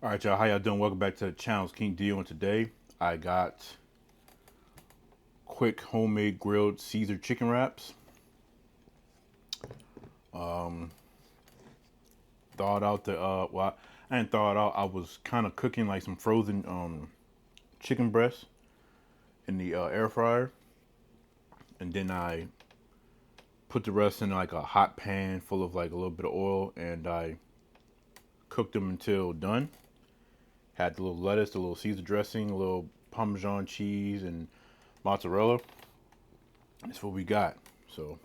All right, y'all. How y'all doing? Welcome back to the channel. It's King Dio, and today I got quick homemade grilled Caesar chicken wraps. Um, thawed out the well, I didn't thaw it out. I was kind of cooking like some frozen chicken breasts in the air fryer, and then I put the rest in like a hot pan full of like a little bit of oil, and I cooked them until done. Had the little lettuce, the little Caesar dressing, a little Parmesan cheese, and mozzarella. That's what we got. So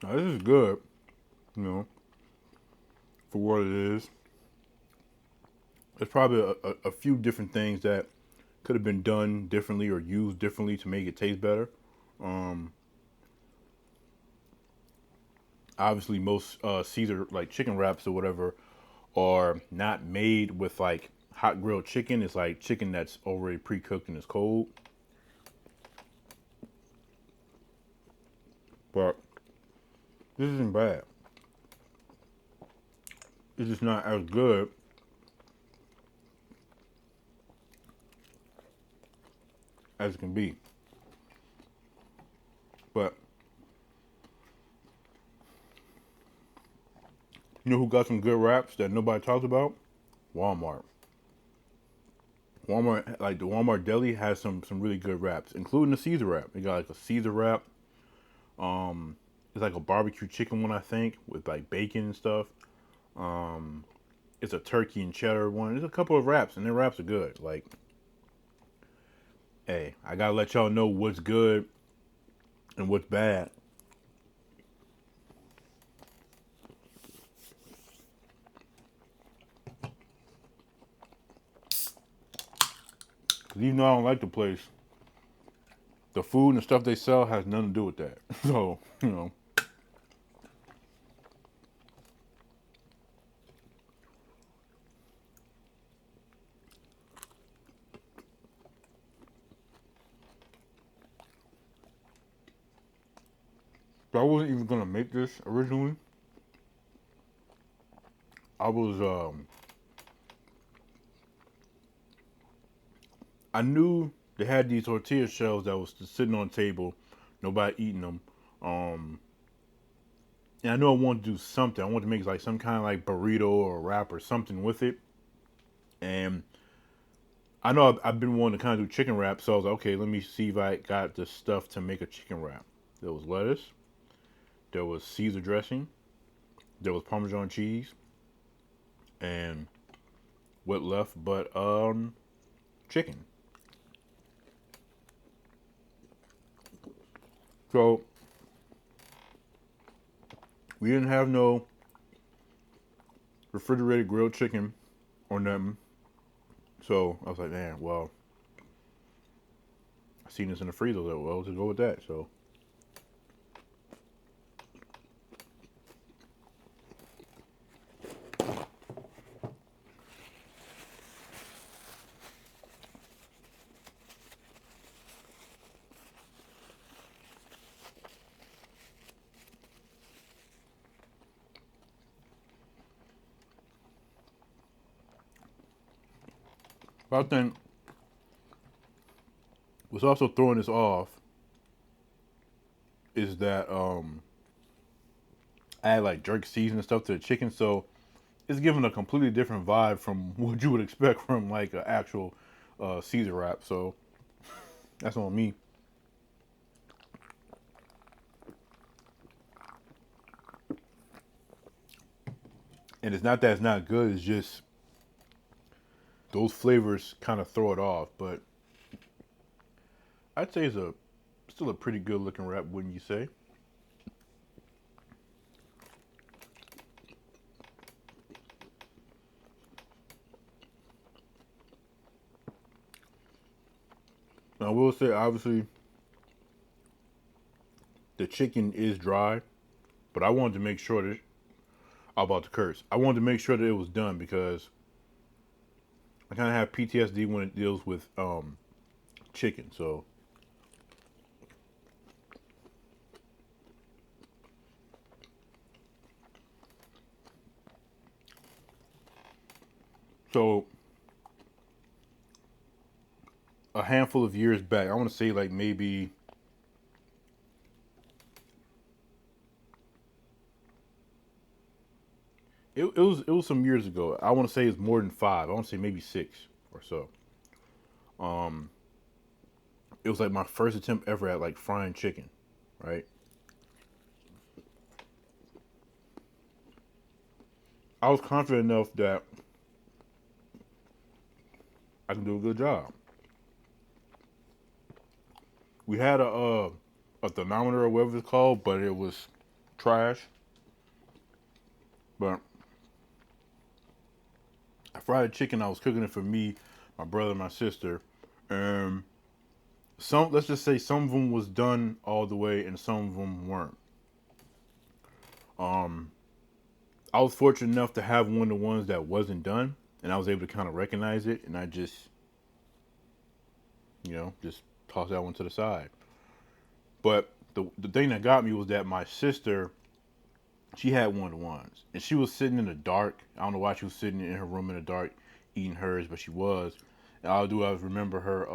now this is good, you know, for what it is. There's probably a few different things that could have been done differently or used differently to make it taste better. Um, Obviously, most Caesar like chicken wraps or whatever are not made with like hot grilled chicken. It's like chicken that's already pre-cooked and is cold. But this isn't bad. It's just not as good as it can be. But you know who got some good wraps that nobody talks about? Walmart. Walmart, like the Walmart deli, has some really good wraps, including the Caesar wrap. They got like a Caesar wrap. It's like a barbecue chicken one, I think, with like bacon and stuff. Um, it's a turkey and cheddar one. There's a couple of wraps, and their wraps are good. Like, hey, I gotta let y'all know what's good and what's bad. Cause even though I don't like the place, the food and the stuff they sell has nothing to do with that. So, you know, so I wasn't even gonna make this originally. I was, I knew they had these tortilla shells that was just sitting on the table, nobody eating them. Um, and I knew I wanted to do something. I wanted to make like some kind of like burrito or wrap or something with it. And I know I've been wanting to kind of do chicken wrap, so I was like, okay, let me see if I got the stuff to make a chicken wrap. There was lettuce, there was Caesar dressing, there was Parmesan cheese, and what left but chicken. So we didn't have no refrigerated grilled chicken or nothing. So I was like, man, well, I seen this in the freezer. Well, let's just go with that. So I think what's also throwing this off is that I add like jerk seasoning and stuff to the chicken, so it's giving a completely different vibe from what you would expect from like an actual Caesar wrap. So that's on me. And it's not that it's not good. It's just those flavors kind of throw it off. But I'd say it's a still a pretty good looking wrap, wouldn't you say? Now, I will say, obviously, the chicken is dry, but I wanted to make sure that about the curse. I wanted to make sure that it was done because I kind of have PTSD when it deals with chicken. So a handful of years back, I want to say like maybe it was some years ago. I want to say it's more than 5. I want to say maybe 6 or so. Um, it was like my first attempt ever at like frying chicken, right? I was confident enough that I can do a good job. We had a thermometer or whatever it's called, but it was trash. But I fried chicken. I was cooking it for me, my brother, and my sister. And some, let's just say, some of them was done all the way, and some of them weren't. Um, I was fortunate enough to have one of the ones that wasn't done, and I was able to kind of recognize it, and I just, just tossed that one to the side. But the thing that got me was that my sister, she had one of the ones, and she was sitting in the dark. I don't know why she was sitting in her room in the dark eating hers, but she was. And all I do is remember her,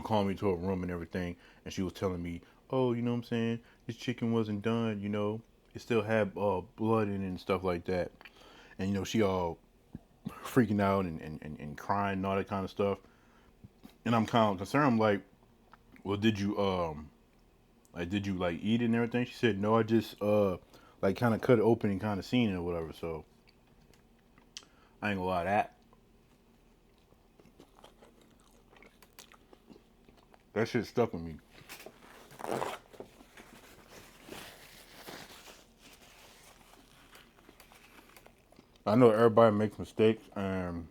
calling me to her room and everything, and she was telling me, "Oh, you know what I'm saying? This chicken wasn't done. It still had blood in it and stuff like that." And she all freaking out and crying and all that kind of stuff. And I'm kind of concerned. I'm like, "Well, did you like eat it and everything?" She said, "No, I just like kind of cut it open and kind of seen it or whatever." So I ain't gonna lie, that shit stuck with me. I know everybody makes mistakes, and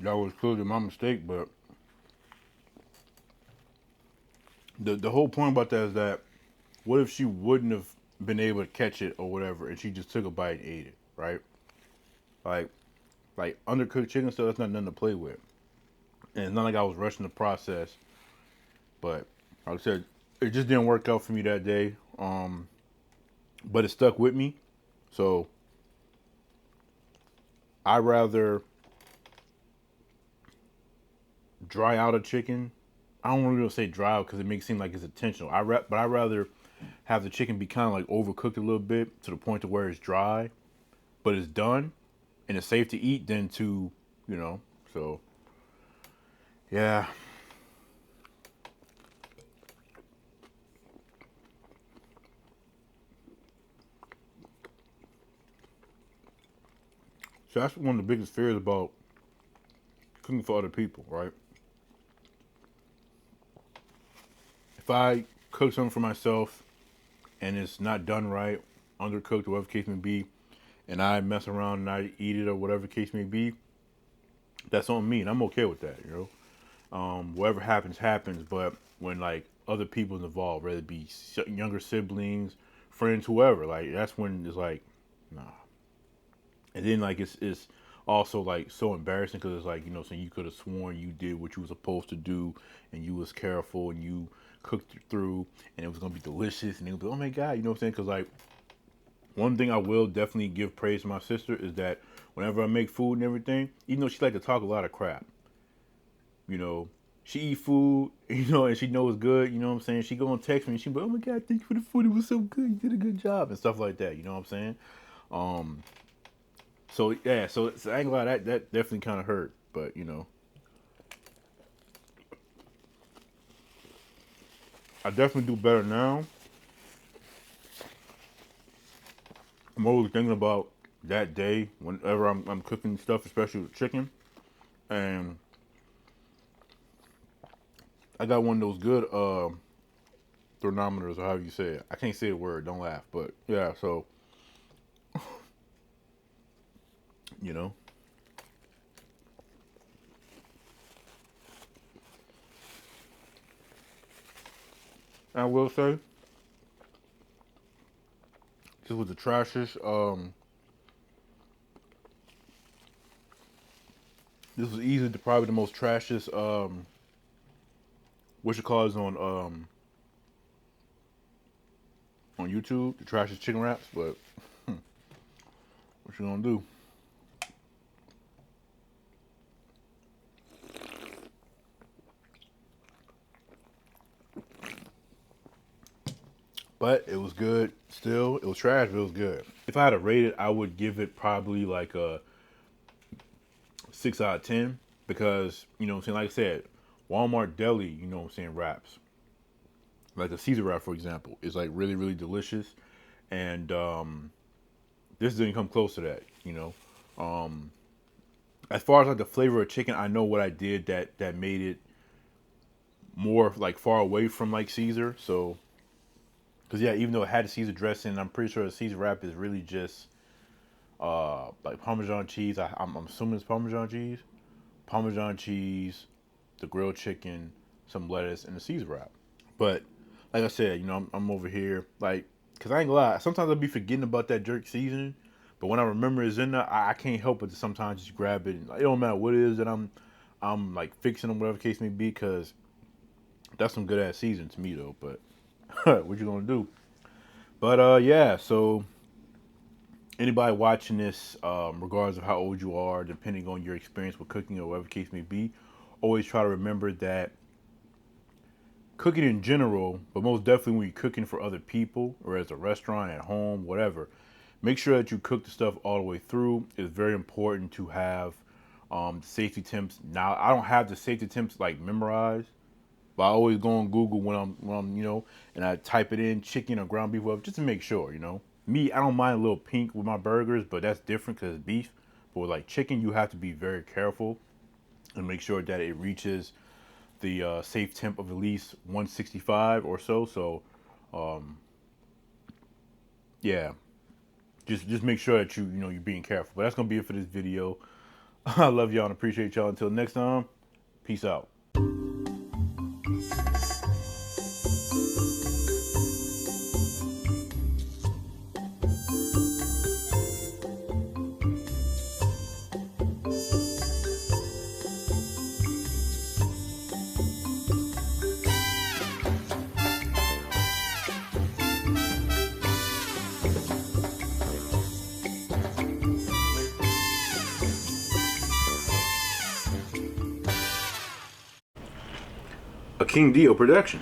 that was clearly my mistake. But the whole point about that is that what if she wouldn't have been able to catch it or whatever, and she just took a bite and ate it, right? Like undercooked chicken stuff, that's not nothing to play with. And it's not like I was rushing the process, but like I said, it just didn't work out for me that day. But it stuck with me. So I rather dry out a chicken. I don't really say dry out because it makes it seem like it's intentional. But I rather have the chicken be kind of like overcooked a little bit to the point to where it's dry, but it's done and it's safe to eat than to, you know. So yeah. So that's one of the biggest fears about cooking for other people, right? If I cook something for myself and it's not done right, undercooked, or whatever the case may be, and I mess around and I eat it or whatever the case may be, that's on me, and I'm okay with that. Whatever happens, happens. But when like other people's involved, whether it be younger siblings, friends, whoever, like that's when it's like, nah. And then like it's also like so embarrassing because it's like so you could have sworn you did what you were supposed to do, and you was careful and you cooked it through, and it was gonna be delicious, and it was like, oh my god, you know what I'm saying? Because like one thing I will definitely give praise to my sister is that whenever I make food and everything, even though she like to talk a lot of crap, you know, she eat food, and she knows it's good, you know what I'm saying? She go and text me and she be like, oh my god, thank you for the food, it was so good, you did a good job and stuff like that, you know what I'm saying? Um, so yeah, so I ain't gonna lie, that definitely kind of hurt, but I definitely do better now. I'm always thinking about that day whenever I'm cooking stuff, especially with chicken, and I got one of those good thermometers or however you say it. I can't say the word, don't laugh, but yeah, so you know, I will say. This was the trashiest. This was easily probably the most trashiest. What you call is on YouTube, the trashiest chicken wraps. But what you gonna do? But it was good. Still, it was trash, but it was good. If I had to rate it, I would give it probably like a 6 out of 10 because you know what I'm saying. Like I said, Walmart deli, you know what I'm saying, wraps. Like the Caesar wrap, for example, is like really really delicious, and this didn't come close to that. You know, as far as like the flavor of chicken, I know what I did that made it more like far away from like Caesar. So, because yeah, even though it had the Caesar dressing, I'm pretty sure the Caesar wrap is really just like Parmesan cheese. I'm assuming it's Parmesan cheese, the grilled chicken, some lettuce, and the Caesar wrap. But like I said, you know, I'm over here like, cause I ain't gonna lie. Sometimes I'll be forgetting about that jerk seasoning, but when I remember it's in there, I can't help but to sometimes just grab it. It don't matter what it is that I'm like fixing or whatever the case may be, cause that's some good ass seasoning to me though. But what you gonna do? But yeah. So anybody watching this, regardless of how old you are, depending on your experience with cooking or whatever the case may be, always try to remember that cooking in general, but most definitely when you're cooking for other people or as a restaurant, at home, whatever, make sure that you cook the stuff all the way through. It's very important to have the safety temps. Now, I don't have the safety temps like memorized, but I always go on Google when I'm, you know, and I type it in chicken or ground beef, whatever, just to make sure, you know. Me, I don't mind a little pink with my burgers, but that's different because it's beef. But with like chicken, you have to be very careful and make sure that it reaches the safe temp of at least 165 or so. So, yeah, just make sure that you know you're being careful. But that's gonna be it for this video. I love y'all and appreciate y'all. Until next time, peace out. A King Dio production.